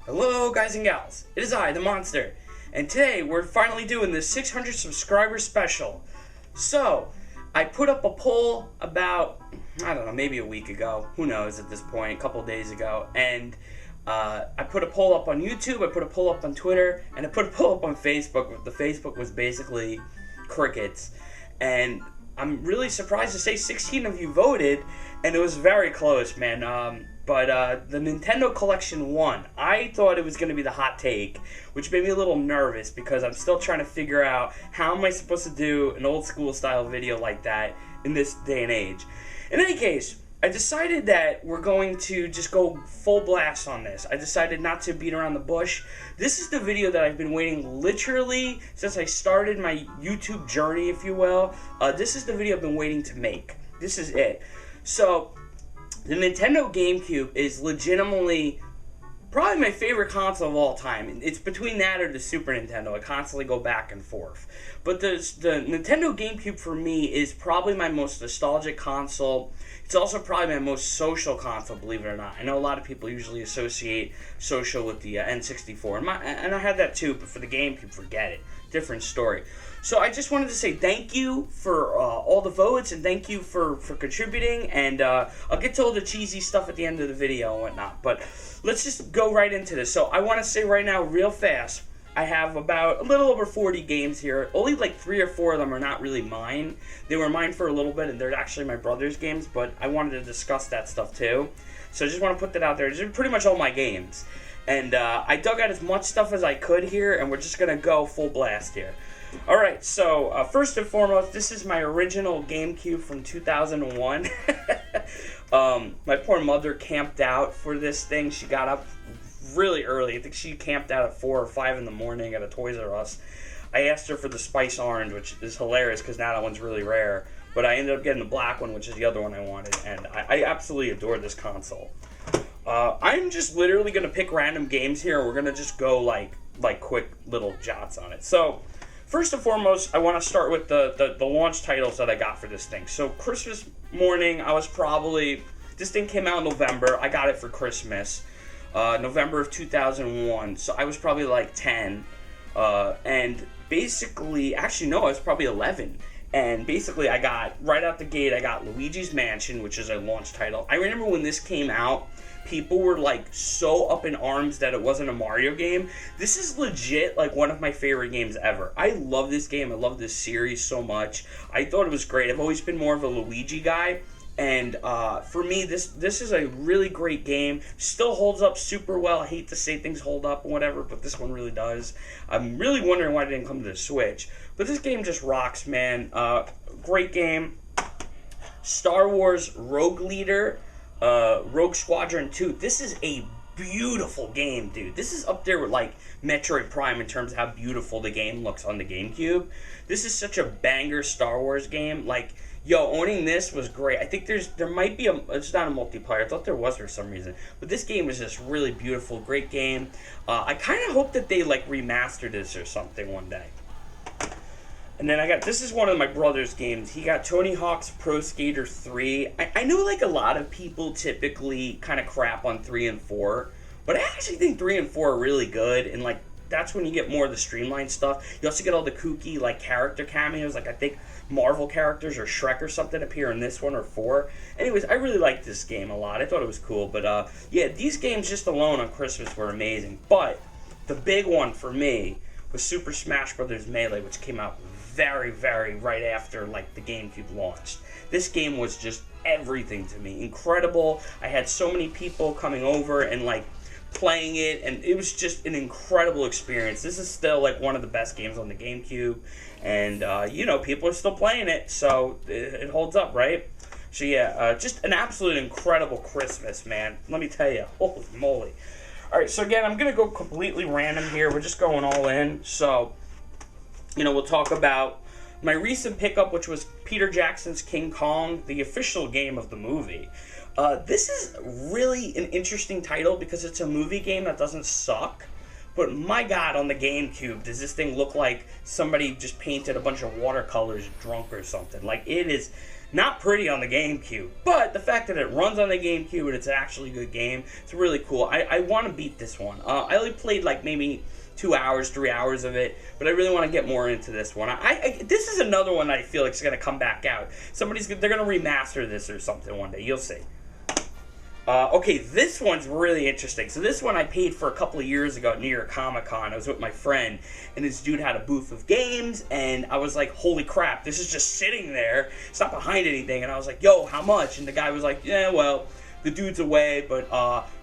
Hello guys and gals, it is I, the Monster, and today we're finally doing the 600 subscriber special. So, I put up a poll about, I don't know, maybe a week ago, who knows at this point, a couple days ago, and I put a poll up on YouTube, I put a poll up on Twitter, and I put a poll up on Facebook. The Facebook was basically crickets, and I'm really surprised to say 16 of you voted, and it was very close, man. But the Nintendo Collection won. I thought it was going to be the hot take, which made me a little nervous because I'm still trying to figure out how am I supposed to do an old school style video like that in this day and age. In any case, I decided that we're going to just go full blast on this. I decided not to beat around the bush. This is the video that I've been waiting literally since I started my YouTube journey, if you will. This is the video I've been waiting to make. This is it. So, the Nintendo Gamecube is legitimately probably my favorite console of all time. It's between that or the Super Nintendo. I constantly go back and forth. But the Nintendo Gamecube for me is probably my most nostalgic console. It's also probably my most social console, believe it or not. I know a lot of people usually associate social with the N64. And I had that too, but for the Gamecube, forget it. Different story. So I just wanted to say thank you for all the votes and thank you for contributing. And I'll get to all the cheesy stuff at the end of the video and whatnot. But let's just go right into this. So I want to say right now, real fast, I have about a little over 40 games here. Only like 3 or 4 of them are not really mine. They were mine for a little bit, and they're actually my brother's games, but I wanted to discuss that stuff too. So I just want to put that out there. These are pretty much all my games. And I dug out as much stuff as I could here, and we're just going to go full blast here. Alright, so first and foremost, this is my original GameCube from 2001. My poor mother camped out for this thing. She got up really early. I think she camped out at 4 or 5 in the morning at a Toys R Us. I asked her for the Spice Orange, which is hilarious because now that one's really rare. But I ended up getting the black one, which is the other one I wanted. And I absolutely adore this console. I'm just literally going to pick random games here. And we're going to just go like quick little jots on it. So, first and foremost, I want to start with the launch titles that I got for this thing. So, Christmas morning, this thing came out in November. I got it for Christmas. November of 2001, so I was probably like 10, and basically, actually no, I was probably 11, and basically I got, right out the gate, I got Luigi's Mansion, which is a launch title. I remember when this came out, people were like so up in arms that it wasn't a Mario game. This is legit like one of my favorite games ever. I love this game, I love this series so much. I thought it was great. I've always been more of a Luigi guy. And for me, this is a really great game. Still holds up super well. I hate to say things hold up and whatever, but this one really does. I'm really wondering why it didn't come to the Switch. But this game just rocks, man. Great game. Star Wars Rogue Leader, Rogue Squadron 2. This is a beautiful game, dude. This is up there with like Metroid Prime in terms of how beautiful the game looks on the GameCube. This is such a banger Star Wars game. Like, yo, owning this was great. I think there might be it's not a multiplayer. I thought there was for some reason. But this game is just really beautiful, great game. I kind of hope that they like remaster this or something one day. And then this is one of my brother's games. He got Tony Hawk's Pro Skater 3. I know like a lot of people typically kind of crap on 3 and 4. But I actually think 3 and 4 are really good. And like, that's when you get more of the streamlined stuff. You also get all the kooky like character cameos. Like I think Marvel characters or Shrek or something appear in this one or 4. Anyways, I really liked this game a lot. I thought it was cool. But yeah, these games just alone on Christmas were amazing. But the big one for me was Super Smash Bros. Melee, which came out very, very right after like the GameCube launched. This game was just everything to me. Incredible. I had so many people coming over and like playing it, and it was just an incredible experience. This is still like one of the best games on the GameCube, and you know, people are still playing it, so it holds up, right? So yeah, just an absolute incredible Christmas, man. Let me tell you, holy moly. Alright, so again, I'm going to go completely random here. We're just going all in. So, you know, we'll talk about my recent pickup, which was Peter Jackson's King Kong, the official game of the movie. This is really an interesting title because it's a movie game that doesn't suck. But my God, on the GameCube, does this thing look like somebody just painted a bunch of watercolors drunk or something. Like, it is Not pretty on the GameCube, but the fact that it runs on the GameCube and it's actually a good game, it's really cool. I want to beat this one. I only played like maybe 2 hours, 3 hours of it, but I really want to get more into this one. This is another one that I feel like is going to come back out. They're going to remaster this or something one day. You'll see. Okay, this one's really interesting. So this one I paid for a couple of years ago at New York Comic Con. I was with my friend, and this dude had a booth of games, and I was like, holy crap, this is just sitting there. It's not behind anything. And I was like, yo, how much? And the guy was like, yeah, well, the dude's away, but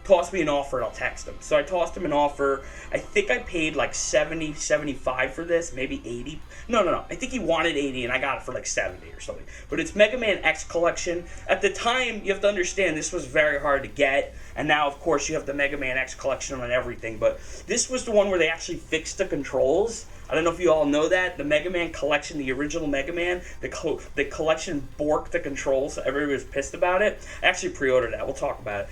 toss me an offer and I'll text him. So I tossed him an offer. I think I paid like 70, 75 for this, maybe 80. No. I think he wanted 80 and I got it for like 70 or something. But it's Mega Man X Collection. At the time, you have to understand, this was very hard to get. And now, of course, you have the Mega Man X Collection on everything. But this was the one where they actually fixed the controls. I don't know if you all know that. The Mega Man Collection, the original Mega Man, the collection borked the controls, so everybody was pissed about it. I actually pre-ordered that. We'll talk about it.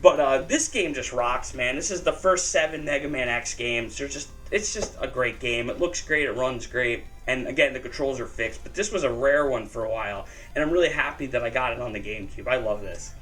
But this game just rocks, man. This is the first 7 Mega Man X games. It's just a great game. It looks great. It runs great. And again, the controls are fixed. But this was a rare one for a while. And I'm really happy that I got it on the GameCube. I love this.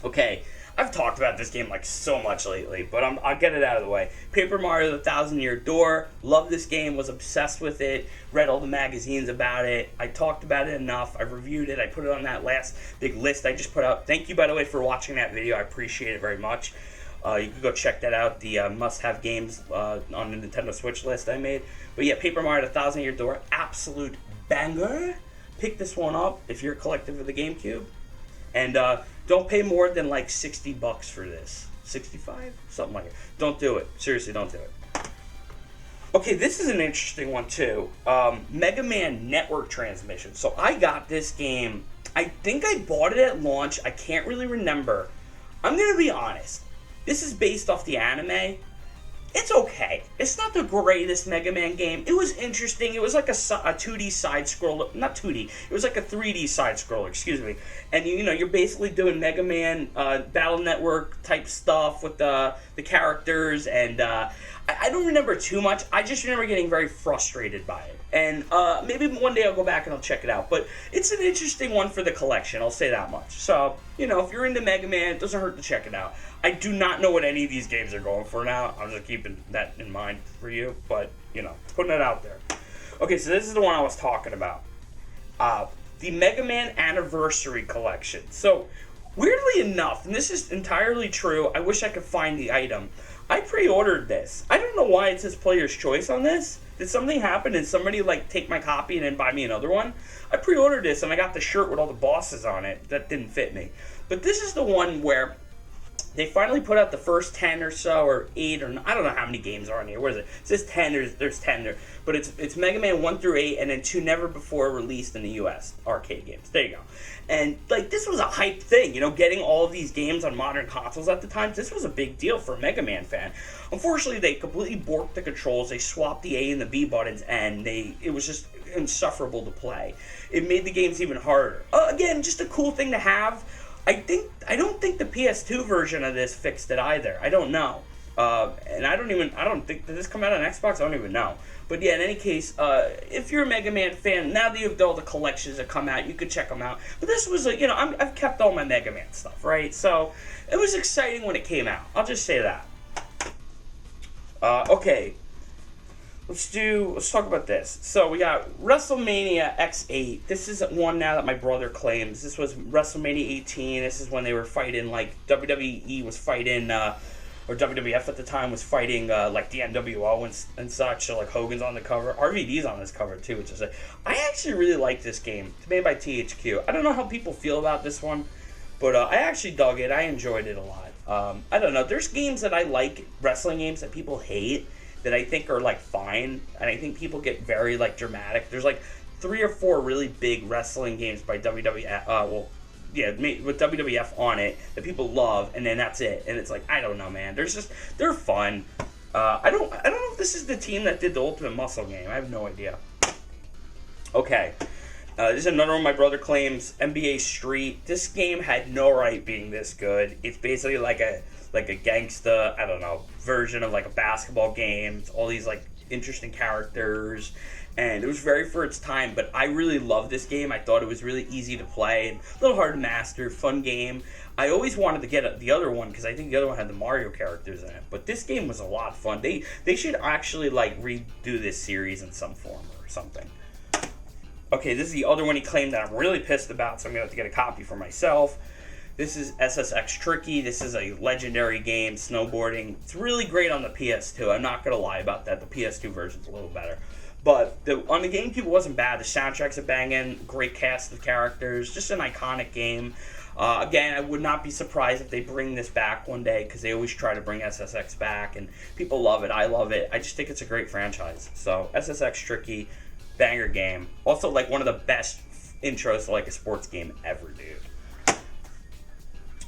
Okay. I've talked about this game like so much lately, but I'll get it out of the way. Paper Mario: The Thousand-Year Door. Love this game. Was obsessed with it. Read all the magazines about it. I talked about it enough. I reviewed it. I put it on that last big list I just put out. Thank you, by the way, for watching that video. I appreciate it very much. You can go check that out. The must-have games on the Nintendo Switch list I made. But yeah, Paper Mario: The Thousand-Year Door. Absolute banger. Pick this one up if you're a collector of the GameCube. And don't pay more than like $60 for this. 65? Something like it. Don't do it. Seriously, don't do it. Okay, this is an interesting one too. Mega Man Network Transmission. So I got this game. I think I bought it at launch. I can't really remember. I'm going to be honest. This is based off the anime. It's okay. It's not the greatest Mega Man game. It was interesting. It was like a 2D side scroller. Not 2D. It was like a 3D side scroller, excuse me. And you're basically doing Mega Man Battle Network type stuff with the characters. And I don't remember too much. I just remember getting very frustrated by it. And maybe one day I'll go back and I'll check it out. But it's an interesting one for the collection. I'll say that much. So, if you're into Mega Man, it doesn't hurt to check it out. I do not know what any of these games are going for now. I'm just keeping that in mind for you. But, putting it out there. Okay, so this is the one I was talking about. The Mega Man Anniversary Collection. So, weirdly enough, and this is entirely true, I wish I could find the item. I pre-ordered this. I don't know why it says Player's Choice on this. Did something happen? Did somebody take my copy and then buy me another one? I pre-ordered this and I got the shirt with all the bosses on it. That didn't fit me. But this is the one where they finally put out the first 10 or so, or 8, or I don't know how many games are on here. Where is it? It says 10, there's 10 there. But it's Mega Man 1 through 8, and then 2 never before released in the US arcade games. There you go. And, this was a hype thing, getting all of these games on modern consoles at the time. This was a big deal for a Mega Man fan. Unfortunately, they completely borked the controls. They swapped the A and the B buttons, and it was just insufferable to play. It made the games even harder. Again, just a cool thing to have. I don't think the PS2 version of this fixed it either. I don't know. And I don't think, did this come out on Xbox? I don't even know. But yeah, in any case, if you're a Mega Man fan, now that you have all the collections that come out, you could check them out. But this was I've kept all my Mega Man stuff, right? So, it was exciting when it came out. I'll just say that. Okay. Let's talk about this. So we got WrestleMania X8. This is one now that my brother claims. This was WrestleMania 18. This is when they were fighting, WWE was fighting, or WWF at the time was fighting, the NWO and such. So, Hogan's on the cover. RVD's on this cover, too, which is I actually really like this game. It's made by THQ. I don't know how people feel about this one, but I actually dug it. I enjoyed it a lot. I don't know. There's games that I like, wrestling games that people hate, that I think are fine, and I think people get very dramatic. There's 3 or 4 really big wrestling games by WWF. With WWF on it that people love, and then that's it. And it's I don't know, man. They're fun. I don't know if this is the team that did the Ultimate Muscle game. I have no idea. Okay. This is another one my brother claims, NBA Street. This game had no right being this good. It's basically like a gangsta, I don't know, version of a basketball game. It's all these interesting characters, and it was very for its time, but I really loved this game. I thought it was really easy to play, and a little hard to master, fun game. I always wanted to get the other one because I think the other one had the Mario characters in it, but this game was a lot of fun. They should actually like redo this series in some form or something. Okay, this is the other one he claimed that I'm really pissed about, so I'm going to have to get a copy for myself. This is SSX Tricky. This is a legendary game, snowboarding. It's really great on the PS2. I'm not going to lie about that. The PS2 version's a little better. But on the GameCube, it wasn't bad. The soundtrack's a banging, great cast of characters, just an iconic game. Again, I would not be surprised if they bring this back one day, because they always try to bring SSX back, and people love it. I love it. I just think it's a great franchise. So, SSX Tricky, banger game. Also, like, one of the best intros to, like, a sports game ever, dude.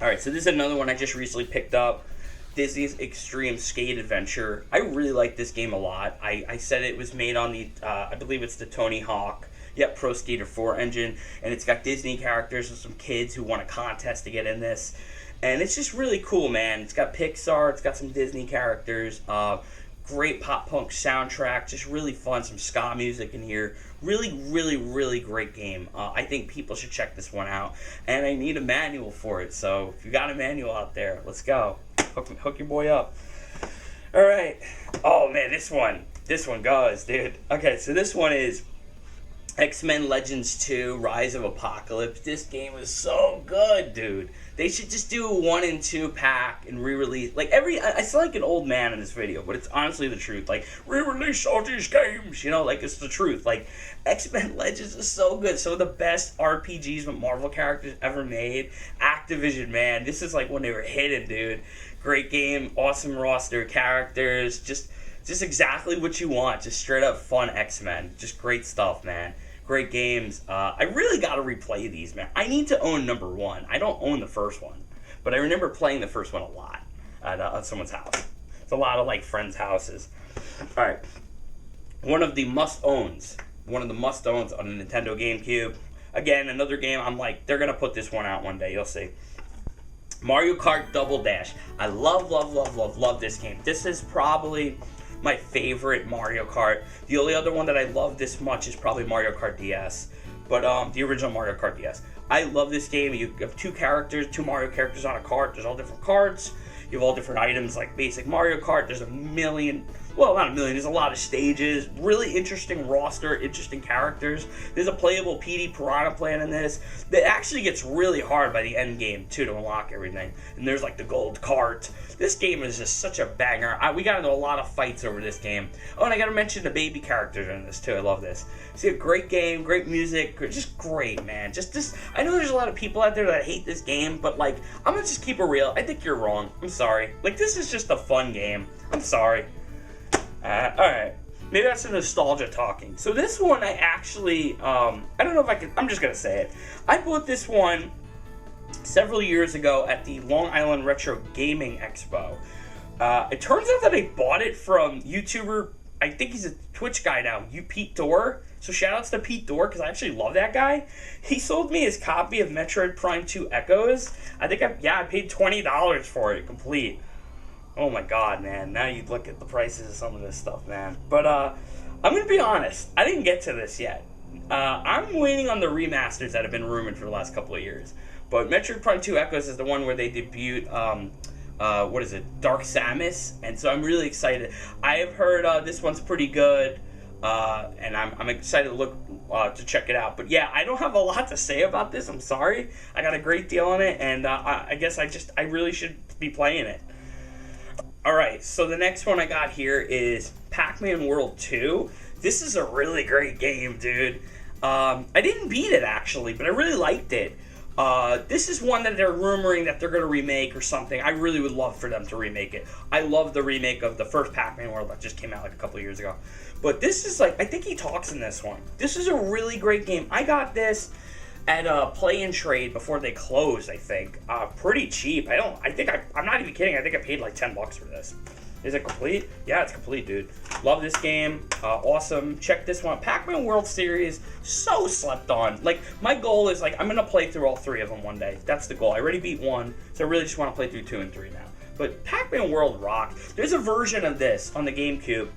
Alright, so this is another one I just recently picked up. Disney's Extreme Skate Adventure. I really like this game a lot. I said it was made on the, I believe it's the Tony Hawk, Pro Skater 4 engine, and it's got Disney characters and some kids who won a contest to get in this. And it's just really cool, man. It's got Pixar, it's got some Disney characters, great pop-punk soundtrack, just really fun, some ska music in here. Really, really, really great game. I think people should check this one out. And I need a manual for it, so if you got a manual out there, let's go. Hook your boy up. Alright. Oh, man, this one goes, dude. Okay, so this one is X-Men Legends 2, Rise of Apocalypse. This game is so good, dude. They should just do a 1 and 2 pack and re-release. Like, I sound like an old man in this video, but it's honestly the truth. Like, re-release all these games, you know? Like, it's the truth. Like, X-Men Legends is so good. Some of the best RPGs with Marvel characters ever made. Activision, man. This is like when they were hidden, dude. Great game. Awesome roster of characters. Just exactly what you want. Just straight up fun X-Men. Just great stuff, man. Great games. I really got to replay these, man. I need to own number 1. I don't own the first one, but I remember playing the first one a lot at someone's house. It's a lot of like friends' houses. All right, one of the must-owns on the Nintendo GameCube. Again, another game. I'm like, they're gonna put this one out one day. You'll see. Mario Kart Double Dash. I love this game. This is probably my favorite Mario Kart. The only other one that I love this much is probably Mario Kart DS, but the original Mario Kart DS. I love this game. You have two Mario characters on a cart. There's all different carts. You have all different items like basic Mario Kart. There's a million, well, not a million, there's a lot of stages. Really interesting roster, interesting characters. There's a playable PD Piranha Plant in this. It actually gets really hard by the end game, too, to unlock everything. And there's like the gold cart. This game is just such a banger. We got into a lot of fights over this game. Oh, and I gotta mention the baby characters in this, too. I love this. See, a great game, great music, just great, man. Just, I know there's a lot of people out there that hate this game, but, like, I'm gonna just keep it real. I think you're wrong. I'm sorry. Like, this is just a fun game. I'm sorry. Alright. Maybe that's the nostalgia talking. So this one I actually, I don't know if I can, I'm just gonna say it. I bought this one several years ago at the Long Island Retro Gaming Expo. It turns out that I bought it from YouTuber, I think he's a Twitch guy now, Pete Dorr. So shoutouts to Pete Dorr, because I actually love that guy. He sold me his copy of Metroid Prime 2 Echoes. I think I paid $20 for it, complete. Oh my god, man. Now you look at the prices of some of this stuff, man. But, I'm gonna be honest. I didn't get to this yet. I'm waiting on the remasters that have been rumored for the last couple of years. But Metroid Prime 2 Echoes is the one where they debuted, what is it? Dark Samus. And so I'm really excited. I have heard, this one's pretty good. And I'm excited to look, to check it out. But yeah, I don't have a lot to say about this. I'm sorry. I got a great deal on it. And, I guess I really should be playing it. Alright, so the next one I got here is Pac-Man World 2. This is a really great game, dude. I didn't beat it, actually, but I really liked it. This is one that they're rumoring that they're going to remake or something. I really would love for them to remake it. I love the remake of the first Pac-Man World that just came out like a couple of years ago. But this is like, I think he talks in this one. This is a really great game. I got this at Play and Trade before they closed, I think. Pretty cheap. I'm not even kidding. I think I paid like $10 for this. Is it complete? Yeah, it's complete, dude. Love this game. Awesome. Check this one. Pac-Man World Series, so slept on. Like, my goal is, like, I'm going to play through all 3 of them one day. That's the goal. I already beat 1, so I really just want to play through 2 and 3 now. But Pac-Man World rocked. There's a version of this on the GameCube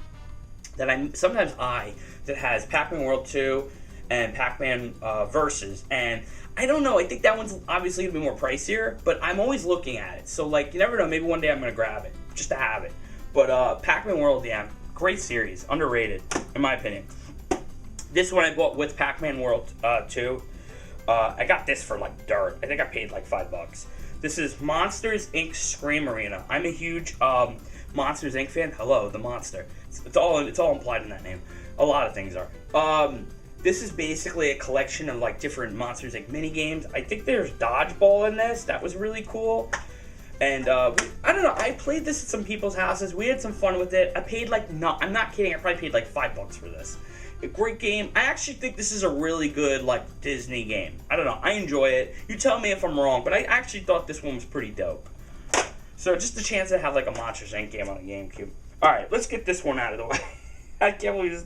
that has Pac-Man World 2 and Pac-Man Versus, and I don't know, I think that one's obviously going to be more pricier, but I'm always looking at it, so like, you never know, maybe one day I'm going to grab it, just to have it. But Pac-Man World, yeah, great series, underrated, in my opinion. This one I bought with Pac-Man World 2. I got this for like dirt. I think I paid like $5. This is Monsters Inc. Scream Arena. I'm a huge Monsters Inc. fan. Hello, the monster. It's all implied in that name. A lot of things are. This is basically a collection of like different Monsters Inc. mini games. I think there's dodgeball in this. That was really cool. And I don't know. I played this at some people's houses. We had some fun with it. I paid like I'm not kidding. I probably paid like $5 for this. A great game. I actually think this is a really good like Disney game. I don't know. I enjoy it. You tell me if I'm wrong, but I actually thought this one was pretty dope. So just a chance to have like a Monsters Inc. game on a GameCube. All right, let's get this one out of the way. I can't believe this.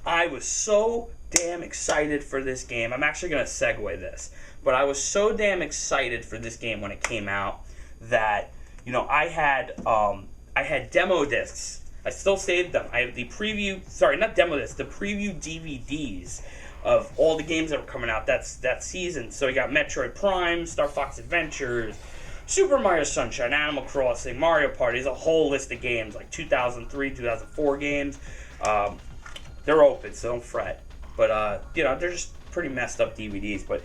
I was so damn excited for this game. I'm actually gonna segue this, but I was so damn excited for this game when it came out that I had demo discs. I still saved them. I have the preview, not demo discs, the preview DVDs of all the games that were coming out that season. So you got Metroid Prime, Star Fox Adventures, Super Mario Sunshine, Animal Crossing, Mario Party. There's a whole list of games, like 2003, 2004 games. They're open, so don't fret. But, they're just pretty messed up DVDs. But,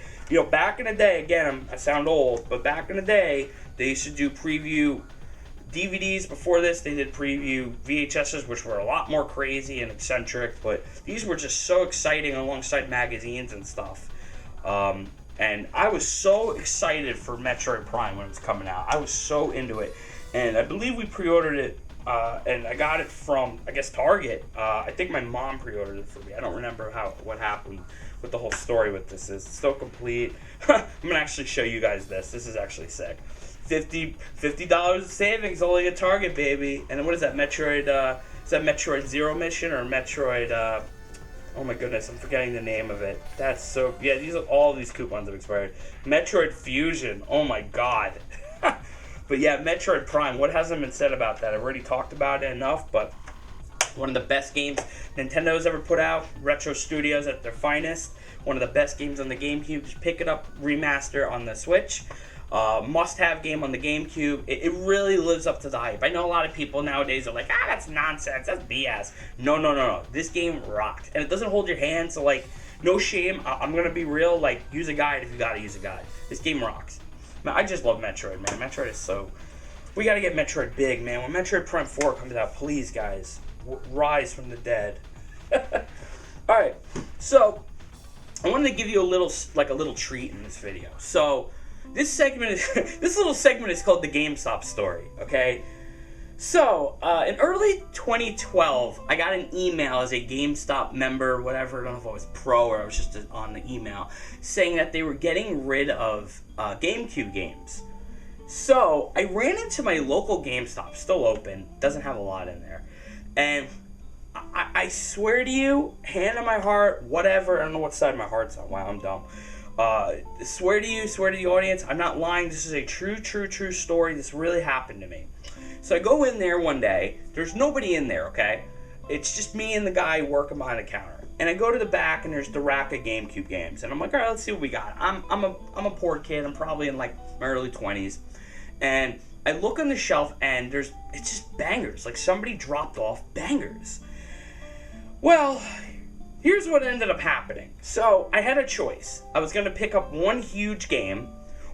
back in the day, again, I sound old, but back in the day, they used to do preview DVDs. Before this, they did preview VHSs, which were a lot more crazy and eccentric, but these were just so exciting alongside magazines and stuff. And I was so excited for Metroid Prime when it was coming out. I was so into it. And I believe we pre-ordered it, and I got it from, I guess, Target. I think my mom pre-ordered it for me. I don't remember what happened with the whole story with this. It's still complete. I'm going to actually show you guys this. This is actually sick. $50 savings only at Target, baby. And then what is that, Metroid, is that Metroid Zero Mission or Metroid, oh my goodness, I'm forgetting the name of it. That's so, yeah, all these coupons have expired. Metroid Fusion, oh my god. But yeah, Metroid Prime, what hasn't been said about that? I've already talked about it enough, but one of the best games Nintendo's ever put out. Retro Studios at their finest. One of the best games on the GameCube. Just pick it up, remaster on the Switch. Must-have game on the GameCube. It really lives up to the hype. I know a lot of people nowadays are like, that's nonsense, that's BS. No. This game rocked. And it doesn't hold your hand, so like, no shame. I'm going to be real, like, use a guide if you got to use a guide. This game rocks. Man, I just love Metroid, man. Metroid is so... We got to get Metroid big, man. When Metroid Prime 4 comes out, please, guys, rise from the dead. Alright, so, I wanted to give you a little treat in this video. So... This little segment is called the GameStop story, okay? So, in early 2012, I got an email as a GameStop member, whatever, I don't know if I was pro or I was just on the email, saying that they were getting rid of GameCube games. So, I ran into my local GameStop, still open, doesn't have a lot in there, and I swear to you, hand on my heart, whatever, I don't know what side my heart's on, wow, I'm dumb. Swear to the audience, I'm not lying, this is a true story, this really happened to me. So I go in there one day, there's nobody in there, okay? It's just me and the guy working behind the counter. And I go to the back and there's the rack of GameCube games. And I'm like, alright, let's see what we got. I'm a poor kid, I'm probably in like my early 20s. And I look on the shelf and it's just bangers, like somebody dropped off bangers. Well, here's what ended up happening. So, I had a choice. I was going to pick up one huge game,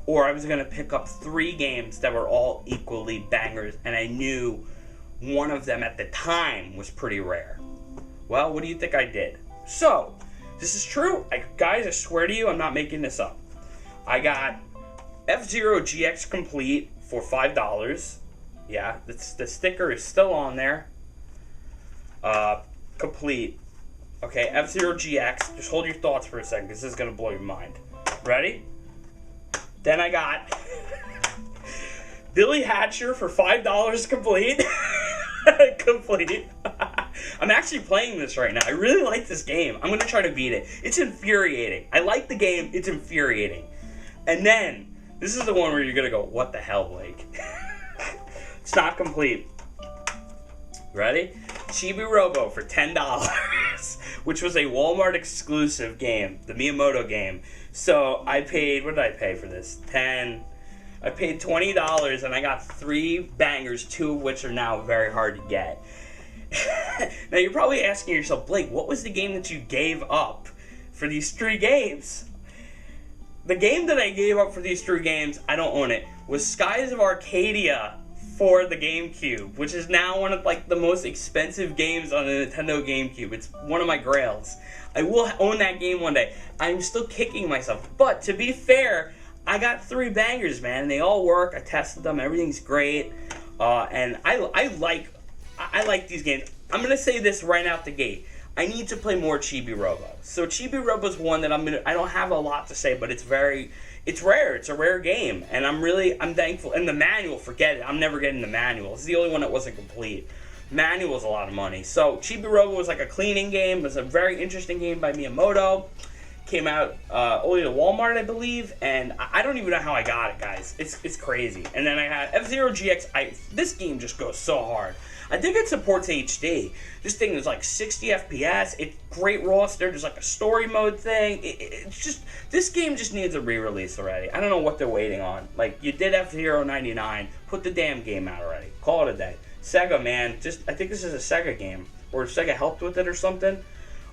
or I was going to pick up 3 games that were all equally bangers, and I knew one of them at the time was pretty rare. Well, what do you think I did? So, this is true. Guys, I swear to you, I'm not making this up. I got F-Zero GX Complete for $5. Yeah, the sticker is still on there. Complete. Okay, F-Zero GX. Just hold your thoughts for a second, because this is going to blow your mind. Ready? Then I got Billy Hatcher for $5 complete. Complete. I'm actually playing this right now. I really like this game. I'm going to try to beat it. It's infuriating. I like the game. It's infuriating. And then, this is the one where you're going to go, what the hell, Blake? It's not complete. Ready? Chibi Robo for $10, which was a Walmart exclusive game, the Miyamoto game. So I paid, what did I pay for this? I paid $20 and I got 3 bangers, 2 of which are now very hard to get. Now you're probably asking yourself, Blake, what was the game that you gave up for these 3 games? The game that I gave up for these 3 games, I don't own it, was Skies of Arcadia for the Gamecube, which is now one of like the most expensive games on the Nintendo Gamecube. It's one of my grails. I will own that game one day. I'm still kicking myself. But to be fair, I got 3 bangers, man, and they all work. I tested them. Everything's great. And I like these games. I'm going to say this right out the gate. I need to play more Chibi Robo. So Chibi Robo is one that I don't have a lot to say, but it's rare. It's a rare game, and I'm thankful. And the manual, forget it. I'm never getting the manual. It's the only one that wasn't complete. Manual's a lot of money. So Chibi Robo was like a cleaning game. It was a very interesting game by Miyamoto. Came out only to Walmart, I believe, and I don't even know how I got it, guys. It's crazy. And then I had F-Zero GX. This game just goes so hard. I think it supports HD. This thing is like 60 FPS. It's great roster. There's like a story mode thing. It's just, this game just needs a re-release already. I don't know what they're waiting on. Like, you did F-Zero 99. Put the damn game out already. Call it a day. Sega, man. I think this is a Sega game. Or Sega helped with it or something.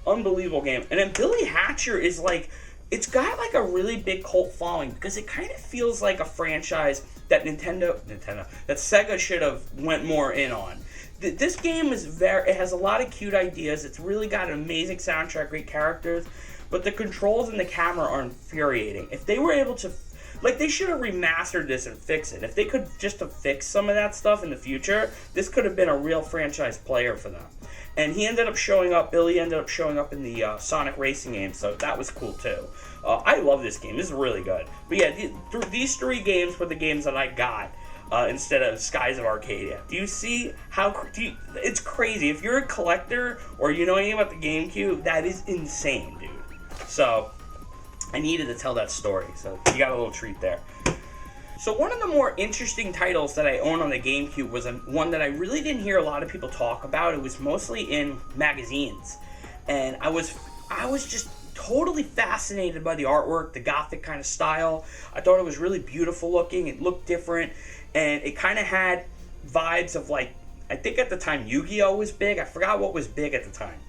Unbelievable game. And then Billy Hatcher is like, it's got like a really big cult following because it kind of feels like a franchise that that Sega should have went more in on. This game it has a lot of cute ideas. It's really got an amazing soundtrack, great characters, but the controls and the camera are infuriating. If they were able to, like, they should have remastered this and fixed it. If they could just have fixed some of that stuff in the future, this could have been a real franchise player for them. And Billy ended up showing up in the Sonic Racing game, so that was cool too. I love this game. This is really good. But yeah, these 3 games were the games that I got instead of Skies of Arcadia. Do you see how... it's crazy. If you're a collector or you know anything about the GameCube, that is insane, dude. So, I needed to tell that story. So, you got a little treat there. So one of the more interesting titles that I own on the GameCube was one that I really didn't hear a lot of people talk about. It was mostly in magazines. And I was just totally fascinated by the artwork, the gothic kind of style. I thought it was really beautiful looking. It looked different. And it kind of had vibes of, like, I think at the time Yu-Gi-Oh! Was big. I forgot what was big at the time.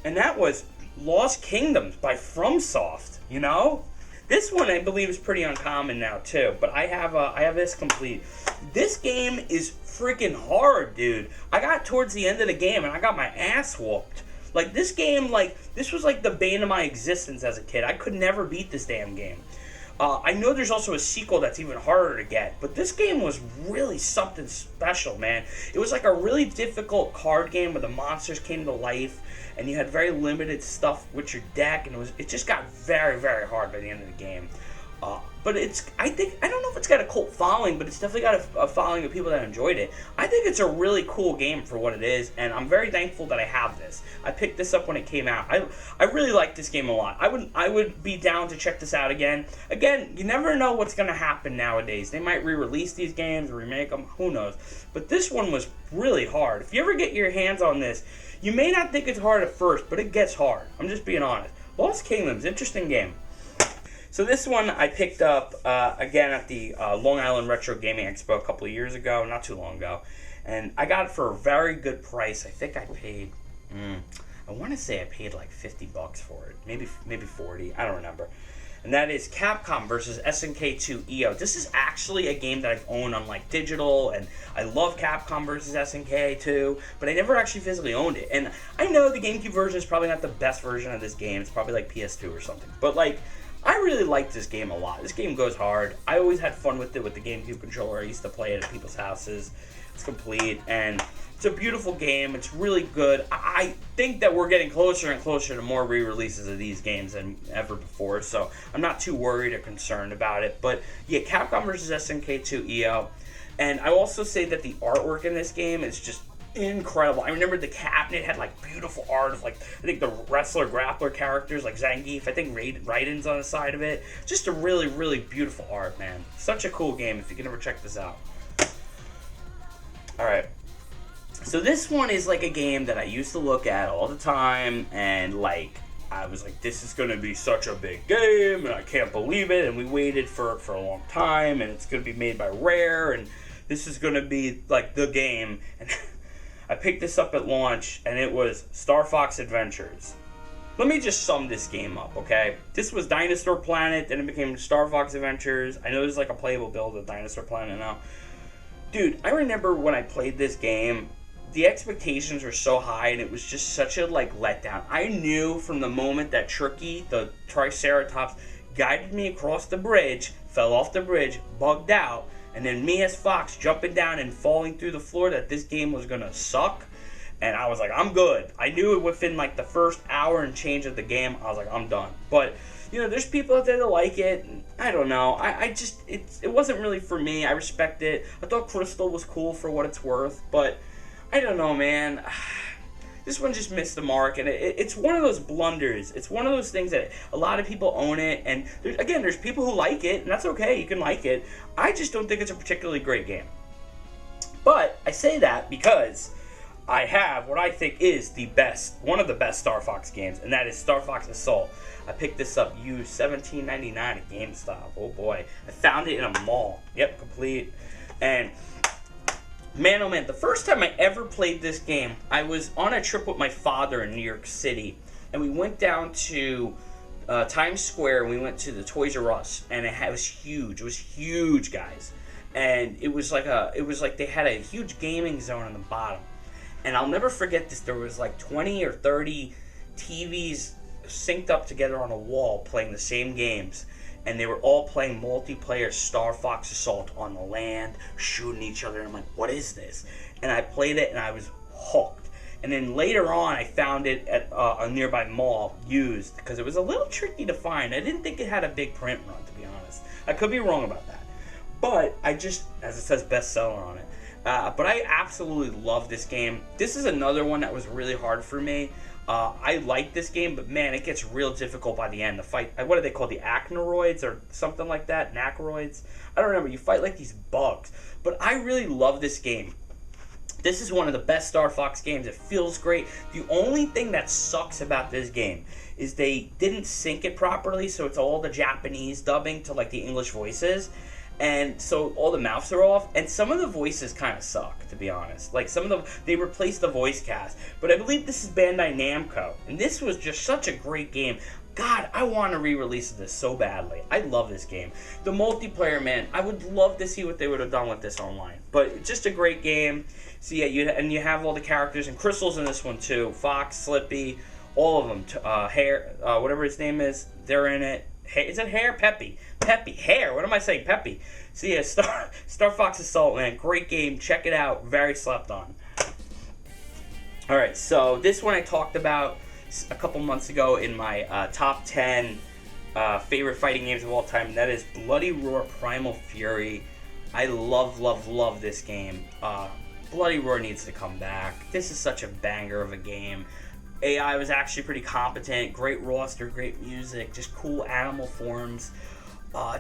And that was Lost Kingdoms by FromSoft, you know? This one, I believe, is pretty uncommon now, too. But I have this complete. This game is freaking hard, dude. I got towards the end of the game, and I got my ass whooped. Like, this game, like, this was like the bane of my existence as a kid. I could never beat this damn game. I know there's also a sequel that's even harder to get, but this game was really something special, man. It was like a really difficult card game where the monsters came to life, and you had very limited stuff with your deck, and it just got very, very hard by the end of the game. But I don't know if it's got a cult following, but it's definitely got a following of people that enjoyed it. I think it's a really cool game for what it is, and I'm very thankful that I have this. I picked this up when it came out. I really like this game a lot. I would be down to check this out again. Again, you never know what's going to happen nowadays. They might re-release these games, remake them, who knows. But this one was really hard. If you ever get your hands on this, you may not think it's hard at first, but it gets hard. I'm just being honest. Lost Kingdoms, interesting game. So this one I picked up, again, at the Long Island Retro Gaming Expo a couple of years ago, not too long ago. And I got it for a very good price. I think I paid, I want to say I paid like $50 for it. Maybe 40, I don't remember. And that is Capcom versus SNK 2 EO. This is actually a game that I've owned on like digital, and I love Capcom versus SNK 2, but I never actually physically owned it. And I know the GameCube version is probably not the best version of this game. It's probably like PS2 or something. But like, I really like this game a lot. This game goes hard. I always had fun with it with the GameCube controller. I used to play it at people's houses. It's complete, and it's a beautiful game. It's really good. I think that we're getting closer and closer to more re-releases of these games than ever before, so I'm not too worried or concerned about it. But yeah, Capcom vs. SNK 2 EO. And I also say that the artwork in this game is just incredible. I remember the cabinet had like beautiful art of like, I think the wrestler grappler characters like Zangief. I think Raiden's on the side of it. Just a really, really beautiful art, man. Such a cool game if you can ever check this out. Alright. So this one is like a game that I used to look at all the time, and like I was like, this is gonna be such a big game, and I can't believe it. And we waited for a long time, and it's gonna be made by Rare, and this is gonna be like the game. And I picked this up at launch, and it was Star Fox Adventures. Let me just sum this game up, okay? This was Dinosaur Planet, then it became Star Fox Adventures. I know there's like a playable build of Dinosaur Planet now. Dude, I remember when I played this game, the expectations were so high, and it was just such a like letdown. I knew from the moment that Tricky, the Triceratops, guided me across the bridge, fell off the bridge, bugged out, and then me as Fox jumping down and falling through the floor, that this game was gonna suck. And I was like, I'm good. I knew it within like the first hour and change of the game. I was like, I'm done. But you know, there's people out there that like it. I don't know. I just it wasn't really for me. I respect it. I thought Crystal was cool for what it's worth, but I don't know, man. This one just missed the mark, and it's one of those blunders. It's one of those things that a lot of people own it, and there's people who like it, and that's okay. You can like it. I just don't think it's a particularly great game. But I say that because I have what I think is one of the best Star Fox games, and that is Star Fox Assault. I picked this up used $17.99 at GameStop. Oh boy, I found it in a mall. Yep, complete. And man, oh man, the first time I ever played this game, I was on a trip with my father in New York City, and we went down to Times Square, and we went to the Toys R Us, and it was huge. It was huge, guys, and it was like they had a huge gaming zone on the bottom, and I'll never forget this. There was like 20 or 30 TVs synced up together on a wall playing the same games. And they were all playing multiplayer Star Fox Assault on the land, shooting each other. And I'm like, what is this? And I played it, and I was hooked. And then later on, I found it at a nearby mall, used, because it was a little tricky to find. I didn't think it had a big print run, to be honest. I could be wrong about that. But I just, as it says, bestseller on it. But I absolutely love this game. This is another one that was really hard for me. I like this game, but man, it gets real difficult by the end. The fight, what are they called? The Acnoroids or something like that? Nacroids? I don't remember. You fight like these bugs. But I really love this game. This is one of the best Star Fox games. It feels great. The only thing that sucks about this game is they didn't sync it properly, so it's all the Japanese dubbing to like the English voices. And so all the mouths are off, and some of the voices kind of suck, to be honest. Like some of them, they replaced the voice cast. But I believe this is Bandai Namco, and this was just such a great game. God, I want to re-release this so badly. I love this game. The multiplayer, man, I would love to see what they would have done with this online. But just a great game. So yeah, you have all the characters, and Crystal's in this one too. Fox, Slippy, all of them. Hair, whatever his name is, they're in it. Is it Hair? Peppy, Hair. What am I saying? Peppy. So yeah, Star Fox Assault, man, great game. Check it out. Very slept on. All right, so this one I talked about a couple months ago in my top 10 favorite fighting games of all time, and that is Bloody Roar Primal Fury. I love this game. Bloody Roar needs to come back. This is such a banger of a game. AI was actually pretty competent, great roster, great music, just cool animal forms.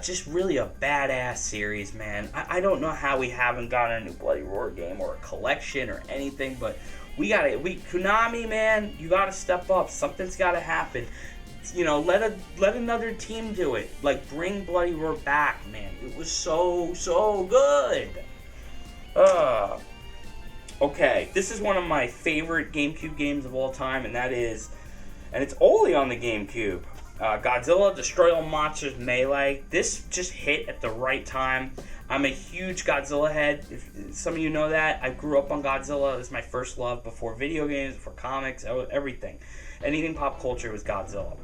Just really a badass series, man. I don't know how we haven't gotten a new Bloody Roar game or a collection or anything, but Konami, man, you gotta step up. Something's gotta happen. You know, let another team do it. Like, bring Bloody Roar back, man. It was so good. Okay, this is one of my favorite GameCube games of all time, and it's only on the GameCube. Godzilla Destroy All Monsters Melee. This just hit at the right time. I'm a huge Godzilla head. If some of you know that, I grew up on Godzilla. It was my first love before video games, before comics, everything. Anything pop culture was Godzilla.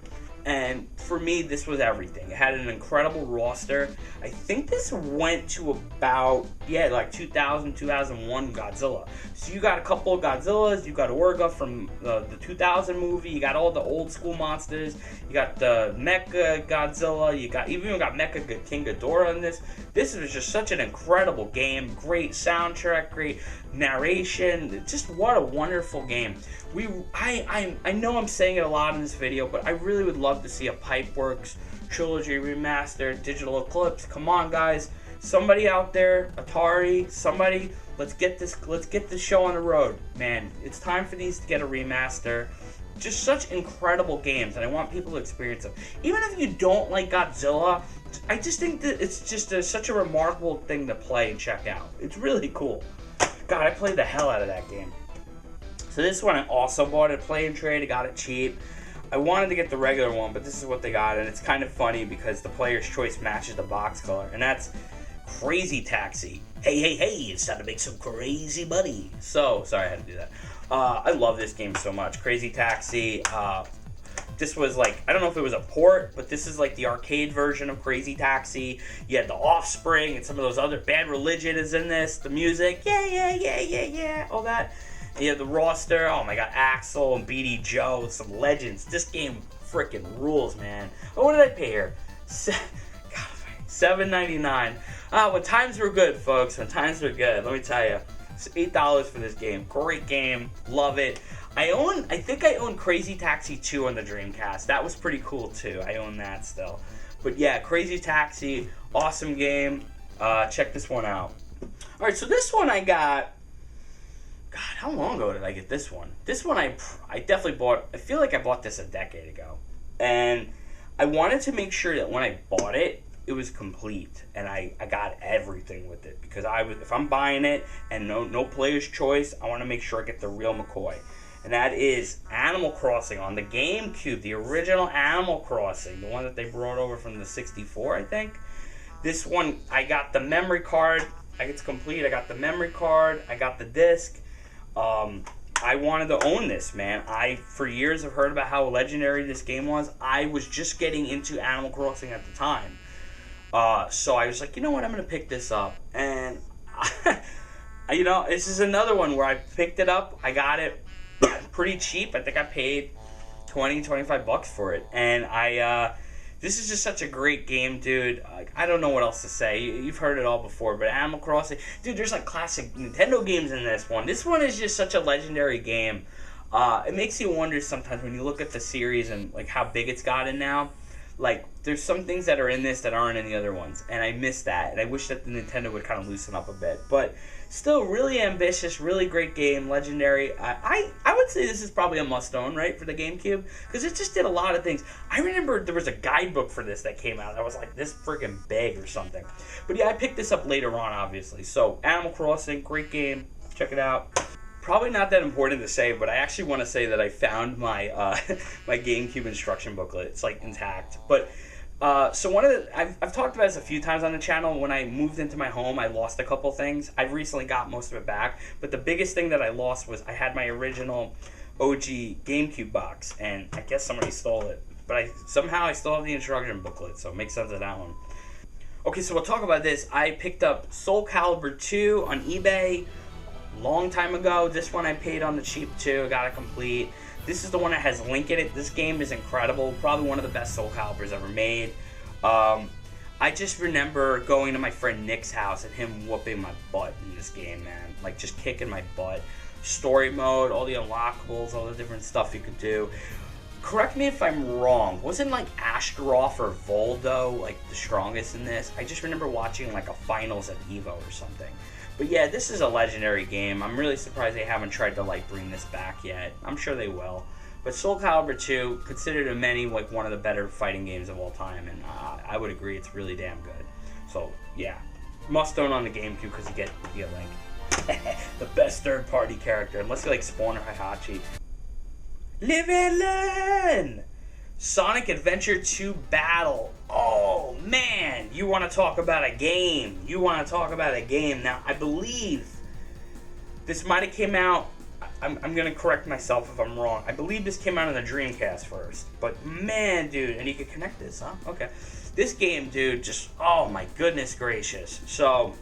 And for me, this was everything. It had an incredible roster. I think this went to about, like 2000, 2001 Godzilla. So you got a couple of Godzillas. You got Orga from the 2000 movie. You got all the old school monsters. You got the Mecha Godzilla. You got Mecha King Ghidorah in this. This was just such an incredible game. Great soundtrack, great narration. Just what a wonderful game. I know I'm saying it a lot in this video, but I really would love to see a Pipeworks trilogy remaster, Digital Eclipse. Come on, guys, somebody out there, Atari, somebody, let's get this show on the road, man. It's time for these to get a remaster. Just such incredible games, and I want people to experience them. Even if you don't like Godzilla, I just think that it's just such a remarkable thing to play and check out. It's really cool. God, I played the hell out of that game. So this one I also bought at Play and Trade. I got it cheap. I wanted to get the regular one, but this is what they got, and it's kind of funny because the player's choice matches the box color, and that's Crazy Taxi. Hey, hey, hey, it's time to make some crazy money. So, sorry I had to do that. I love this game so much. Crazy Taxi. This was like, I don't know if it was a port, but this is like the arcade version of Crazy Taxi. You had the Offspring and some of those other, Bad Religion is in this. The music, yeah, all that. And you have the roster, oh my god, Axel and BD Joe, some legends. This game freaking rules, man. Oh, what did I pay here? $7.99. When times were good, folks, when times were good, let me tell you. It's $8 for this game. Great game. Love it. I think I own Crazy Taxi 2 on the Dreamcast. That was pretty cool too. I own that still. But yeah, Crazy Taxi, awesome game. Check this one out. Alright, so this one I got, God, how long ago did I get this one? This one I definitely bought, I feel like I bought this a decade ago. And I wanted to make sure that when I bought it, it was complete, and I got everything with it, because if I'm buying it and no player's choice, I want to make sure I get the real McCoy, and that is Animal Crossing on the Gamecube, the original Animal Crossing, the one that they brought over from the 64, I think. This one, I got the memory card. It's complete. I got the memory card. I got the disc. I wanted to own this, man. For years, have heard about how legendary this game was. I was just getting into Animal Crossing at the time. So I was like, you know what, I'm going to pick this up. And, this is another one where I picked it up. I got it pretty cheap. I think I paid $20-25 for it. And this is just such a great game, dude. I don't know what else to say. You've heard it all before, but Animal Crossing, dude, there's like classic Nintendo games in this one. This one is just such a legendary game. It makes you wonder sometimes when you look at the series and like how big it's gotten now. Like, there's some things that are in this that aren't in the other ones, and I miss that, and I wish that the Nintendo would kind of loosen up a bit. But still, really ambitious, really great game, legendary. I would say this is probably a must-own, right, for the GameCube, because it just did a lot of things. I remember there was a guidebook for this that came out that was like this freaking big or something. But yeah, I picked this up later on, obviously. So, Animal Crossing, great game. Check it out. Probably not that important to say, but I actually want to say that I found my my GameCube instruction booklet. It's like intact. But so one of the I've talked about this a few times on the channel. When I moved into my home, I lost a couple things. I've recently got most of it back, but the biggest thing that I lost was I had my original OG GameCube box, and I guess somebody stole it. But somehow I still have the instruction booklet, so it makes sense of that one. Okay, so we'll talk about this. I picked up Soul Calibur 2 on eBay. Long time ago. This one I paid on the cheap too. Got it complete. This is the one that has Link in it. This game is incredible. Probably one of the best Soul Caliburs ever made. I just remember going to my friend Nick's house and him whooping my butt in this game, man. Like, just kicking my butt. Story mode, all the unlockables, all the different stuff you could do. Correct me if I'm wrong. Wasn't like Astroff or Voldo like the strongest in this? I just remember watching like a finals at EVO or something. But yeah, this is a legendary game. I'm really surprised they haven't tried to like bring this back yet. I'm sure they will. But Soul Calibur 2, considered to many like one of the better fighting games of all time, and I would agree it's really damn good. So yeah, must own on the GameCube because you get Link, the best third-party character, unless you like Spawn or Heihachi. Live and learn. Sonic Adventure 2 Battle. Oh, man. You want to talk about a game. Now, I believe this might have came out. I'm going to correct myself if I'm wrong. I believe this came out on the Dreamcast first. But, man, dude. And you can connect this, huh? Okay. This game, dude, just, oh, my goodness gracious. So,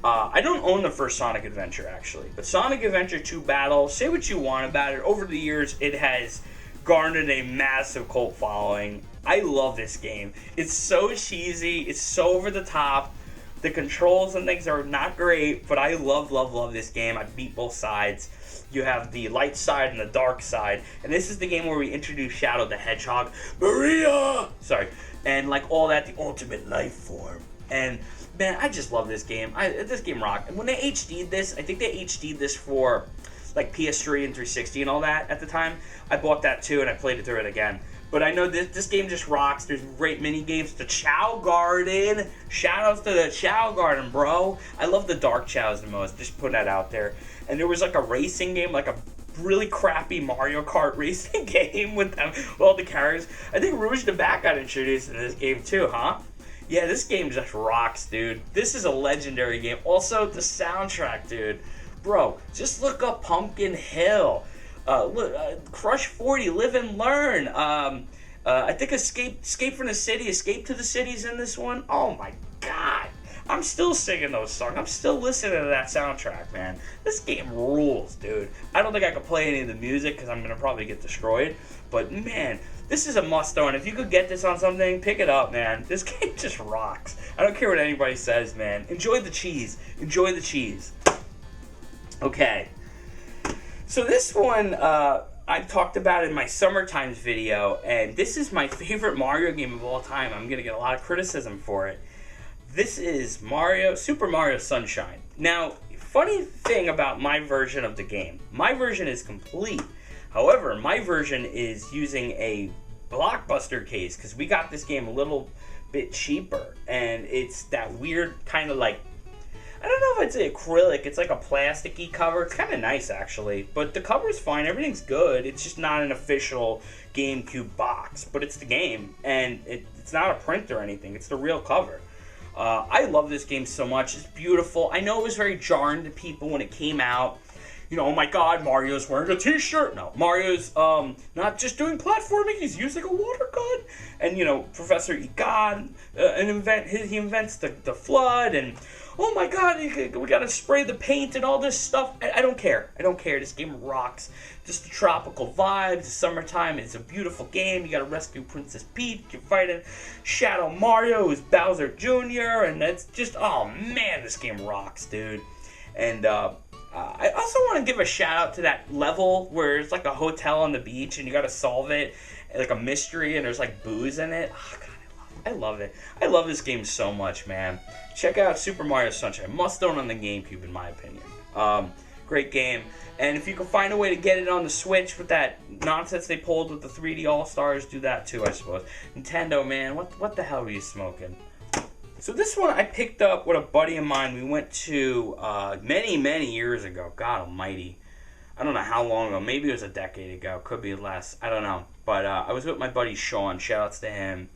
I don't own the first Sonic Adventure, actually. But Sonic Adventure 2 Battle, say what you want about it. Over the years, it has garnered a massive cult following. I love this game. It's so cheesy. It's so over the top. The controls and things are not great, but I love this game. I beat both sides. You have the light side and the dark side. And this is the game where we introduce Shadow the Hedgehog. Maria! Sorry. And like all that, the ultimate life form. And man, I just love this game. This game rocked. And when they HD'd this, I think they HD'd this for like PS3 and 360 and all that at the time. I bought that too, and I played it through it again. But I know this game just rocks. There's great mini games. The Chow Garden. Shoutouts to the Chow Garden, bro. I love the Dark Chows the most. Just put that out there. And there was like a racing game, like a really crappy Mario Kart racing game with them, with all the characters. I think Rouge the Bat got introduced in this game too, huh? Yeah, this game just rocks, dude. This is a legendary game. Also, the soundtrack, dude. Bro, just look up Pumpkin Hill. Crush 40, Live and Learn. I think Escape from the City, Escape to the City's in this one. Oh my god. I'm still singing those songs. I'm still listening to that soundtrack, man. This game rules, dude. I don't think I could play any of the music because I'm going to probably get destroyed. But man, this is a must-own. If you could get this on something, pick it up, man. This game just rocks. I don't care what anybody says, man. Enjoy the cheese. Enjoy the cheese. Okay. So this one, I talked about in my Summertimes video, and this is my favorite Mario game of all time. I'm going to get a lot of criticism for it. This is Super Mario Sunshine. Now, funny thing about my version of the game, my version is complete. However, my version is using a Blockbuster case, because we got this game a little bit cheaper, and it's that weird kind of like, I don't know if I'd say acrylic. It's like a plasticky cover. It's kind of nice, actually. But the cover's fine. Everything's good. It's just not an official GameCube box. But it's the game. And it's not a print or anything. It's the real cover. I love this game so much. It's beautiful. I know it was very jarring to people when it came out. You know, oh my god, Mario's wearing a t-shirt. No, Mario's not just doing platforming, he's using a water gun. And, you know, Professor Egon, he invents the flood, and oh my god, we gotta spray the paint and all this stuff. I don't care. I don't care. This game rocks. Just the tropical vibes, the summertime. It's a beautiful game. You gotta rescue Princess Peach. You're fighting Shadow Mario, who's Bowser Jr., and it's just, oh man, this game rocks, dude. And, I also want to give a shout out to that level where it's like a hotel on the beach and you got to solve it, like a mystery, and there's like booze in it. Oh, God, I love it. I love this game so much, man. Check out Super Mario Sunshine. Must own on the GameCube, in my opinion. Great game. And if you can find a way to get it on the Switch with that nonsense they pulled with the 3D All-Stars, do that too, I suppose. Nintendo, man, what the hell were you smoking? So this one I picked up with a buddy of mine. We went to many years ago. God almighty. I don't know how long ago. Maybe it was a decade ago. Could be less. I don't know. But I was with my buddy Sean. Shoutouts to him.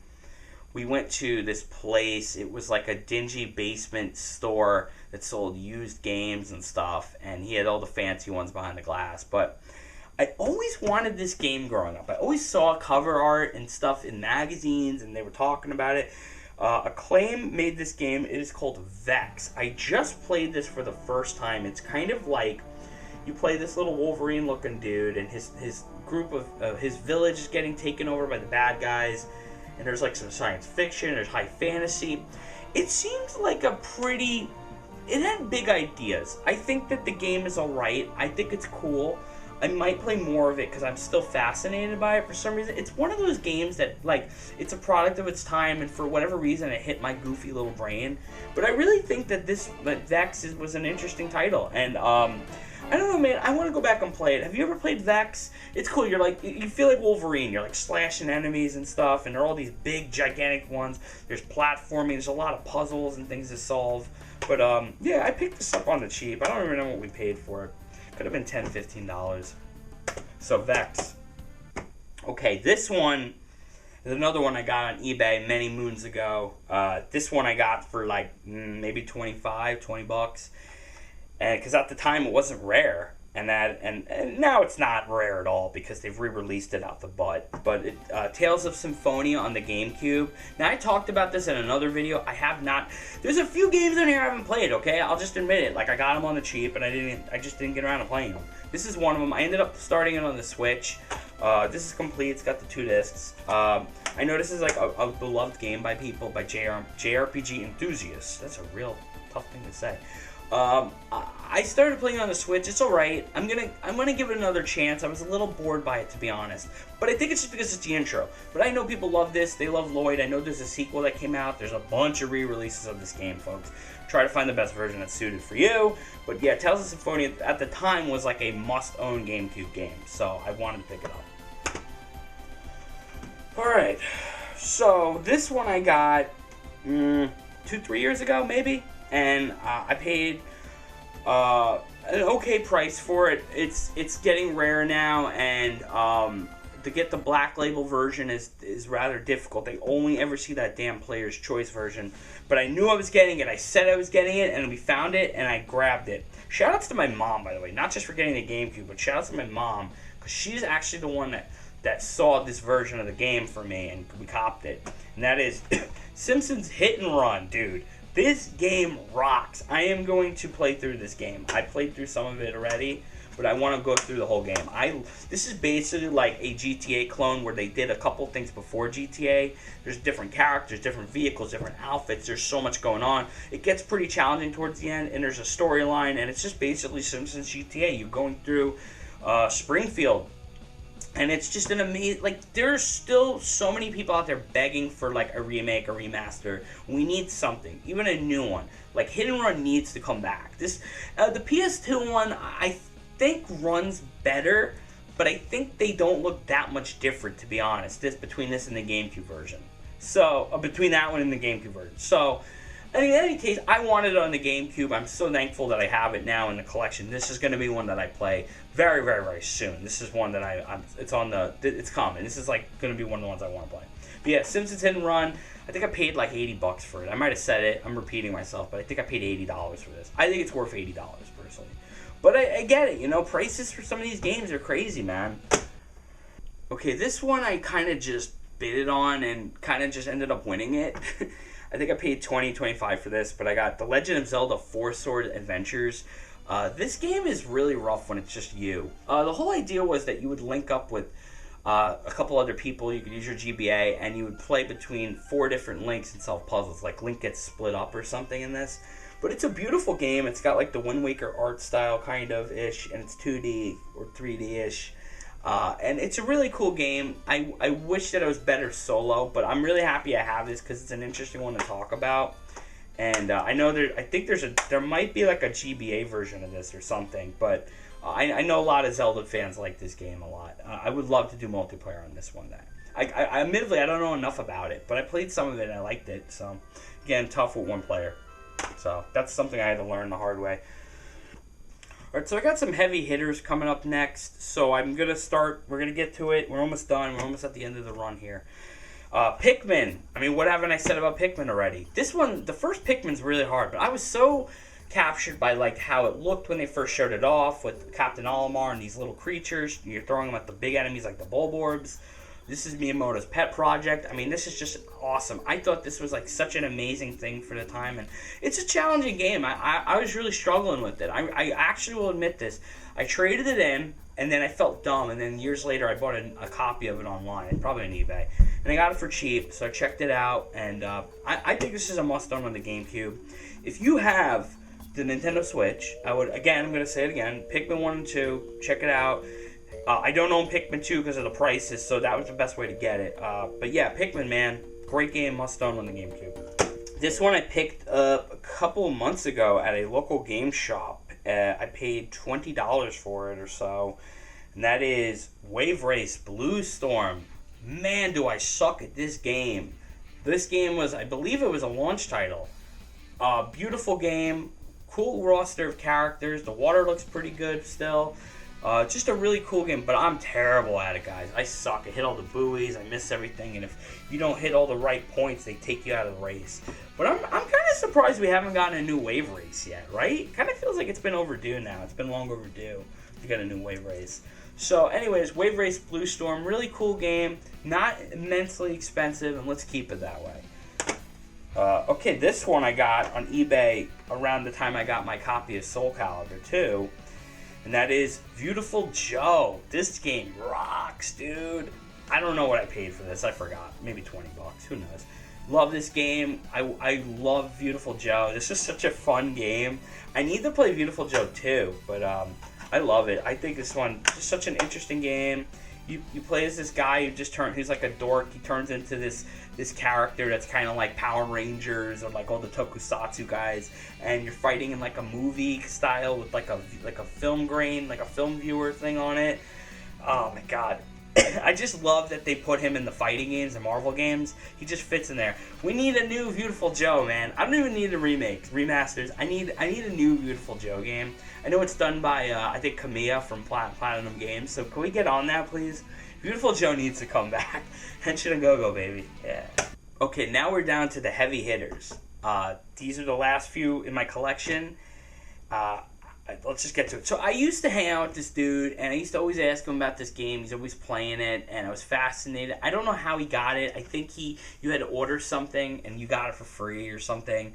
We went to this place. It was like a dingy basement store that sold used games and stuff. And he had all the fancy ones behind the glass. But I always wanted this game growing up. I always saw cover art and stuff in magazines, and they were talking about it. Acclaim made this game. It is called Vex. I just played this for the first time. It's kind of like you play this little Wolverine-looking dude, and his group of his village is getting taken over by the bad guys. And there's like some science fiction. There's high fantasy. It seems like a pretty. It had big ideas. I think that the game is alright. I think it's cool. I might play more of it because I'm still fascinated by it for some reason. It's one of those games that, like, it's a product of its time, and for whatever reason, it hit my goofy little brain. But I really think that Vex was an interesting title, and I don't know, man. I want to go back and play it. Have you ever played Vex? It's cool. You're like, you feel like Wolverine. You're like slashing enemies and stuff, and there are all these big, gigantic ones. There's platforming. There's a lot of puzzles and things to solve. But yeah, I picked this up on the cheap. I don't even know what we paid for it. Could have been $10, $15. So Vex. Okay, this one is another one I got on eBay many moons ago. This one I got for like maybe $25-$20, and because at the time it wasn't rare, and now it's not rare at all because they've re-released it out the butt. But Tales of Symphonia on the GameCube. Now I talked about this in another video. I have not. There's a few games in here I haven't played. Okay, I'll just admit it. Like I got them on the cheap, and I just didn't get around to playing them. This is one of them. I ended up starting it on the Switch. This is complete. It's got the 2 discs. I know this is like a beloved game by people, by JRPG enthusiasts. That's a real tough thing to say. I started playing on the Switch. It's alright. I'm gonna give it another chance. I was a little bored by it, to be honest. But I think it's just because it's the intro. But I know people love this. They love Lloyd. I know there's a sequel that came out. There's a bunch of re-releases of this game, folks. Try to find the best version that's suited for you. But yeah, Tales of Symphonia at the time was like a must-own GameCube game. So I wanted to pick it up. Alright. So this one I got 2-3 years ago, maybe. And I paid an okay price for it. It's getting rare now, and to get the black label version is rather difficult. They only ever see that damn Player's Choice version. But I knew I was getting it. I said I was getting it, and we found it, and I grabbed it. Shoutouts to my mom, by the way. Not just for getting the GameCube, but shoutouts to my mom, because she's actually the one that saw this version of the game for me, and we copped it. And that is Simpsons Hit and Run, dude. This game rocks. I am going to play through this game. I played through some of it already, but I want to go through the whole game. This is basically like a GTA clone where they did a couple things before GTA. There's different characters, different vehicles, different outfits. There's so much going on. It gets pretty challenging towards the end, and there's a storyline, and it's just basically Simpsons GTA. You're going through Springfield. And it's just an amazing, like, there's still so many people out there begging for, like, a remake, a remaster. We need something, even a new one. Like, Hit and Run needs to come back. The PS2 one, I think runs better, but I think they don't look that much different, to be honest, between this and the GameCube version. So, between that one and the GameCube version. So, I mean, in any case, I wanted it on the GameCube. I'm so thankful that I have it now in the collection. This is going to be one that I play very, very, very soon. This is one that it's coming. This is like going to be one of the ones I want to play. But yeah, Simpsons Hit and Run. I think I paid like $80 for it. I might have said it. I'm repeating myself, but I think I paid $80 for this. I think it's worth $80 personally. But I get it. You know, prices for some of these games are crazy, man. Okay, this one I kind of just bid it on and kind of just ended up winning it. I think I paid $20-$25 for this, but I got The Legend of Zelda 4 Sword Adventures. This game is really rough when it's just you. The whole idea was that you would link up with a couple other people. You could use your GBA, and you would play between 4 different links and solve puzzles. Like, Link gets split up or something in this. But it's a beautiful game. It's got, like, the Wind Waker art style kind of-ish, and it's 2D or 3D-ish. And it's a really cool game. I wish that it was better solo, but I'm really happy I have this because it's an interesting one to talk about. And I know there might be like a GBA version of this or something, but I know a lot of Zelda fans like this game a lot. I would love to do multiplayer on this one. I admittedly I don't know enough about it, but I played some of it and I liked it. So again, tough with one player. So that's something I had to learn the hard way. Alright, so I got some heavy hitters coming up next, so I'm going to start, we're going to get to it, we're almost done, we're almost at the end of the run here. Pikmin, I mean, what haven't I said about Pikmin already? This one, the first Pikmin's really hard, but I was so captured by, like, how it looked when they first showed it off, with Captain Olimar and these little creatures, you're throwing them at the big enemies like the Bulborbs. This is Miyamoto's pet project. I mean, this is just awesome. I thought this was like such an amazing thing for the time, and it's a challenging game. I was really struggling with it. I actually will admit this. I traded it in, and then I felt dumb, and then years later I bought a copy of it online, probably on eBay, and I got it for cheap, so I checked it out, and I think this is a must-own on the GameCube. If you have the Nintendo Switch, I'm going to say it again, Pikmin 1 and 2, check it out. I don't own Pikmin 2 because of the prices, so that was the best way to get it. But yeah, Pikmin, man, great game, must own on the GameCube. This one I picked up a couple of months ago at a local game shop. I paid $20 for it or so, and that is Wave Race Blue Storm. Man, do I suck at this game. This game was, I believe it was a launch title. Beautiful game, cool roster of characters. The water looks pretty good still. Just a really cool game, but I'm terrible at it, guys. I suck. I hit all the buoys, I miss everything, and if you don't hit all the right points, they take you out of the race. But I'm kind of surprised we haven't gotten a new Wave Race yet, right? Kind of feels like it's been overdue now. It's been long overdue to get a new Wave Race. So, anyways, Wave Race Blue Storm, really cool game, not immensely expensive, and let's keep it that way. Okay, this one I got on eBay around the time I got my copy of Soul Calibur 2. And that is Beautiful Joe. This game rocks, dude. I don't know what I paid for this. I forgot. Maybe $20. Who knows? Love this game. I love Beautiful Joe. This is such a fun game. I need to play Beautiful Joe 2, but I love it. I think this one is such an interesting game. You play as this guy who's like a dork. He turns into this character that's kind of like Power Rangers or like all the tokusatsu guys, and you're fighting in like a movie style with like a film grain, like a film viewer thing on it. Oh my god. I just love that they put him in the fighting games, the Marvel games. He just fits in there. We need a new Beautiful Joe, man. I don't even need a remasters. I need a new Beautiful Joe game. I know it's done by I think Kamiya from Platinum Games. So can we get on that, please? Beautiful Joe needs to come back. Henshin and Go-Go, baby. Yeah. Okay, now we're down to the heavy hitters. These are the last few in my collection. Let's just get to it. So I used to hang out with this dude, and I used to always ask him about this game. He's always playing it, and I was fascinated. I don't know how he got it. I think you had to order something, and you got it for free or something.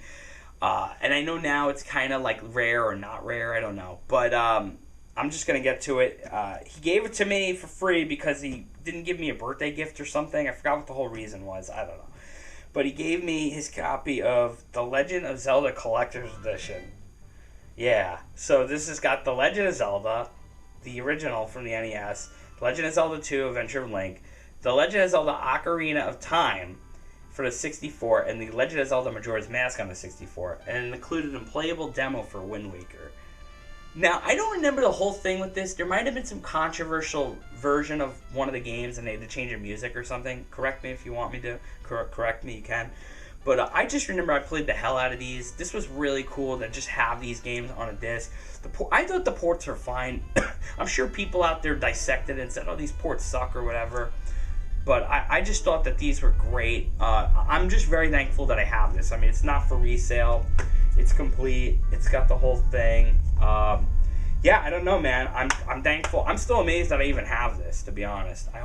And I know now it's kind of like rare or not rare. I don't know. But I'm just going to get to it. He gave it to me for free because he didn't give me a birthday gift or something. I forgot what the whole reason was. I don't know. But he gave me his copy of The Legend of Zelda Collector's Edition. Yeah, so this has got The Legend of Zelda, the original from the NES, The Legend of Zelda 2, Adventure of Link, The Legend of Zelda Ocarina of Time for the 64, and The Legend of Zelda Majora's Mask on the 64, and it included a playable demo for Wind Waker. Now, I don't remember the whole thing with this. There might have been some controversial version of one of the games, and they had to change the music or something. Correct me if you want me to. Correct me, you can. But I just remember I played the hell out of these. This was really cool to just have these games on a disc. I thought the ports are fine. I'm sure people out there dissected it and said, oh, these ports suck or whatever. But I just thought that these were great. I'm just very thankful that I have this. I mean, it's not for resale. It's complete. It's got the whole thing. Yeah, I don't know, man. I'm thankful. I'm still amazed that I even have this, to be honest. I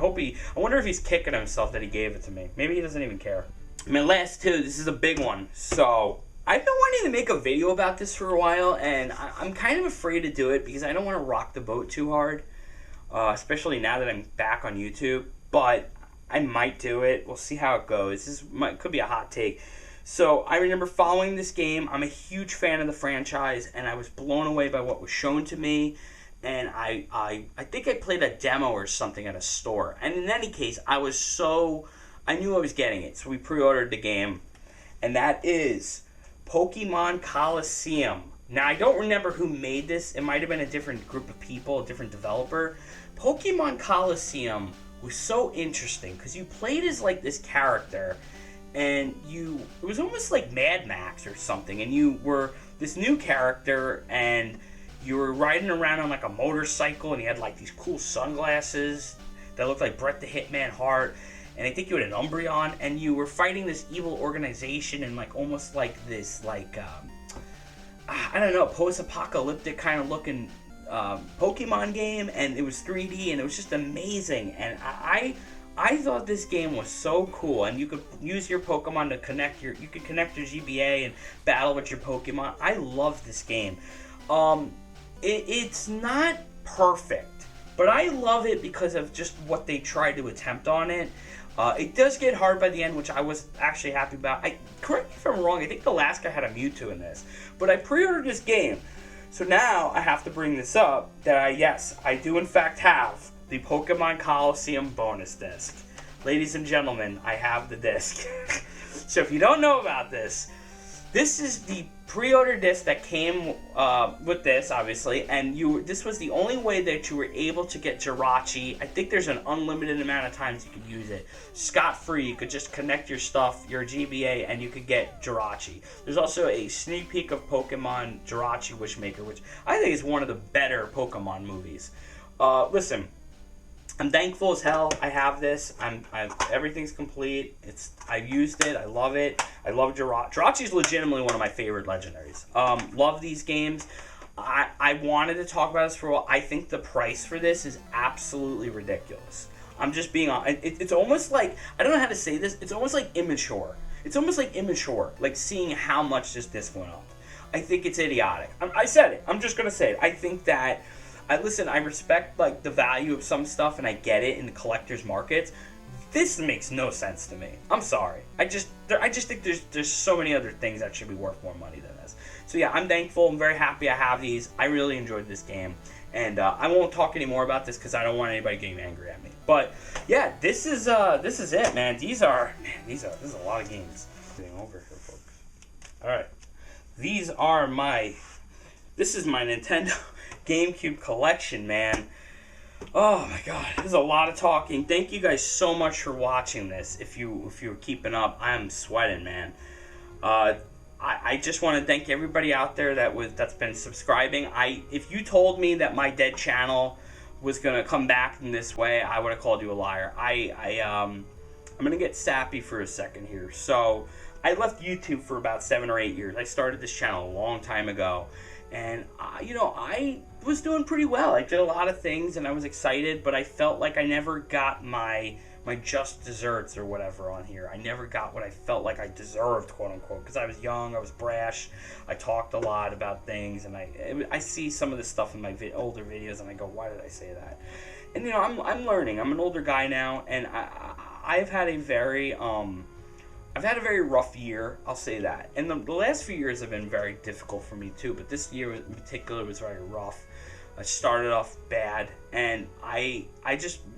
wonder if he's kicking himself that he gave it to me. Maybe he doesn't even care. My last two, this is a big one. So, I've been wanting to make a video about this for a while, and I'm kind of afraid to do it because I don't want to rock the boat too hard, especially now that I'm back on YouTube. But I might do it. We'll see how it goes. Could be a hot take. So, I remember following this game. I'm a huge fan of the franchise, and I was blown away by what was shown to me. And I think I played a demo or something at a store. And in any case, I knew I was getting it, so we pre-ordered the game, and that is Pokemon Coliseum. Now, I don't remember who made this. It might have been a different group of people, a different developer. Pokemon Coliseum was so interesting, because you played as, like, this character, and it was almost like Mad Max or something, and you were this new character, and you were riding around on, like, a motorcycle, and you had, like, these cool sunglasses that looked like Bret the Hitman Hart. And I think you had an Umbreon, and you were fighting this evil organization in like almost like this I don't know, post-apocalyptic kind of looking Pokemon game, and it was 3D, and it was just amazing. And I thought this game was so cool, and you could use your Pokemon to connect your GBA and battle with your Pokemon. I love this game. It's not perfect, but I love it because of just what they tried to attempt on it. It does get hard by the end, which I was actually happy about. Correct me if I'm wrong, I think the last guy had a Mewtwo in this. But I pre-ordered this game, so now I have to bring this up, that I do in fact have the Pokemon Coliseum bonus disc. Ladies and gentlemen, I have the disc. So if you don't know about this is the pre-order disc that came with this, obviously, and this was the only way that you were able to get Jirachi. I think there's an unlimited amount of times you could use it. Scot-free, you could just connect your stuff, your GBA, and you could get Jirachi. There's also a sneak peek of Pokemon Jirachi Wishmaker, which I think is one of the better Pokemon movies. Listen, I'm thankful as hell I have this. Everything's complete. I've used it. I love it. I love Jirachi. Jirachi is legitimately one of my favorite legendaries. Love these games. I wanted to talk about this for a while. I think the price for this is absolutely ridiculous. I'm just being honest. It's almost like, I don't know how to say this. It's almost like immature. Like seeing how much this disc went up. I think it's idiotic. I said it. I'm just going to say it. I think that I respect like the value of some stuff, and I get it in the collector's markets. This makes no sense to me. I'm sorry. I just think there's so many other things that should be worth more money than this. So yeah, I'm thankful. I'm very happy I have these. I really enjoyed this game, and I won't talk anymore about this because I don't want anybody getting angry at me. But yeah, this is it, man. This is a lot of games. Getting over here, folks. All right, this is my Nintendo GameCube collection, man. Oh my god, there's a lot of talking. Thank you guys so much for watching this. If you're keeping up, I'm sweating, man. I just want to thank everybody out there that's been subscribing. If you told me that my dead channel was gonna come back in this way, I would have called you a liar. I'm gonna get sappy for a second here. So I left YouTube for about 7 or 8 years. I started this channel a long time ago, and I was doing pretty well. I did a lot of things, and I was excited, but I felt like I never got my just desserts or whatever on here. I never got what I felt like I deserved, quote unquote, because I was young, I was brash, I talked a lot about things, and I see some of this stuff in my older videos, and I go, why did I say that? And I'm learning. I'm an older guy now, and I've had a very rough year, I'll say that. And the last few years have been very difficult for me too, but this year in particular was very rough. I started off bad, and I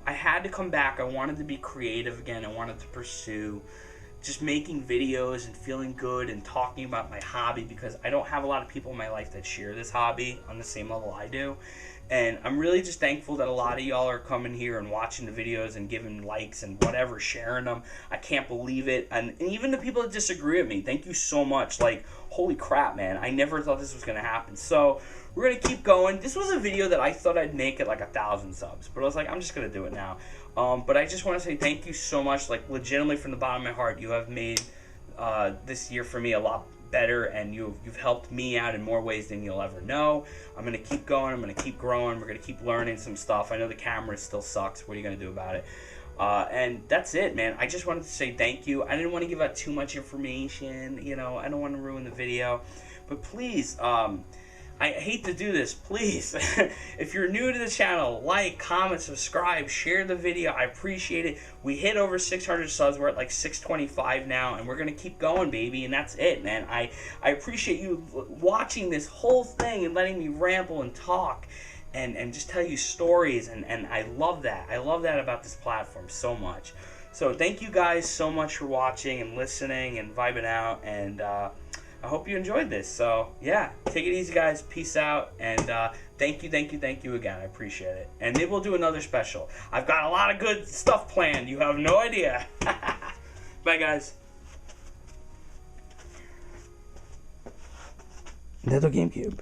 had to come back. I wanted to be creative again. I wanted to pursue just making videos and feeling good and talking about my hobby, because I don't have a lot of people in my life that share this hobby on the same level I do. And I'm really just thankful that a lot of y'all are coming here and watching the videos and giving likes and whatever, sharing them. I can't believe it. And even the people that disagree with me, thank you so much. Like, holy crap, man. I never thought this was going to happen. So we're going to keep going. This was a video that I thought I'd make at like 1,000 subs. But I was like, I'm just going to do it now. But I just want to say thank you so much. Like, legitimately from the bottom of my heart, you have made this year for me a lot better, and you've helped me out in more ways than you'll ever know. I'm going to keep going. I'm going to keep growing. We're going to keep learning some stuff. I know the camera still sucks. What are you going to do about it? And that's it, man. I just wanted to say thank you. I didn't want to give out too much information. I don't want to ruin the video. But please, I hate to do this. Please, if you're new to the channel, like, comment, subscribe, share the video. I appreciate it. We hit over 600 subs. We're at like 625 now, and we're going to keep going, baby. And that's it, man. I appreciate you watching this whole thing and letting me ramble and talk and just tell you stories. And I love that. I love that about this platform so much. So thank you guys so much for watching and listening and vibing out. And I hope you enjoyed this. So yeah, take it easy, guys. Peace out, and thank you again. I appreciate it. And maybe we'll do another special. I've got a lot of good stuff planned. You have no idea. Bye, guys. Nintendo GameCube.